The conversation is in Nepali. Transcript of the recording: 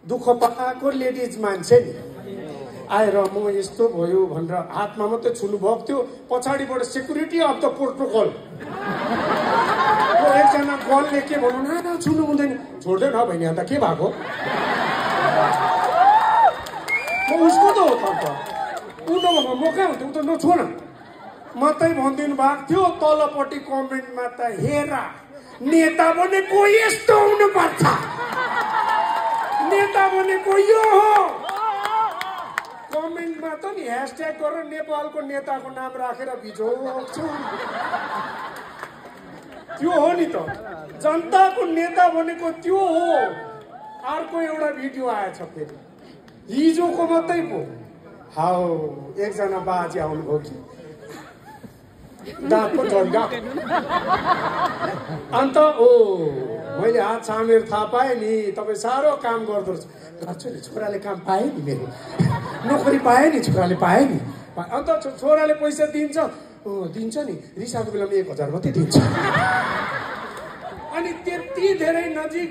दुःख पाएको लेडिज मान्छे नि आएर म यस्तो भयो भनेर हातमा मात्रै छुनु भएको थियो पछाडिबाट सेक्युरिटी अफ द प्रोटोकल एकजना गलले के भन्नु न छुनु हुँदैन छोड्दैन बहिनी अन्त के भएको उसको त हो त उनीहरू म कहाँ हुन्थ्यो उ त नछोड मात्रै भनिदिनु भएको थियो तलपट्टि कमेन्टमा त हेर नेता भनेको यस्तो हुनुपर्छ नेता भनेको यो हो कमेन्टमा त नि ह्यासट्याग गरेर नेपालको नेताको नाम राखेर भिजोक्छु त्यो हो नि त जनताको नेता भनेको त्यो हो अर्को एउटा भिडियो आएछ फेरि हिजोको मात्रै पो हाउ एकजना बाजे आउनुभयो कि दाँत पो झर्गा अन्त ओ मैले हात छामेर थाहा पाएँ नि तपाईँ साह्रो काम गर्दो रहेछ नि छोराले काम पाएँ नि मेरो नोकरी पाएँ नि छोराले पाएँ नि अन्त छोराले पैसा दिन्छ दिन्छ नि रिसाको बेलामा 1000 मात्रै दिन्छ अनि त्यति धेरै नजिक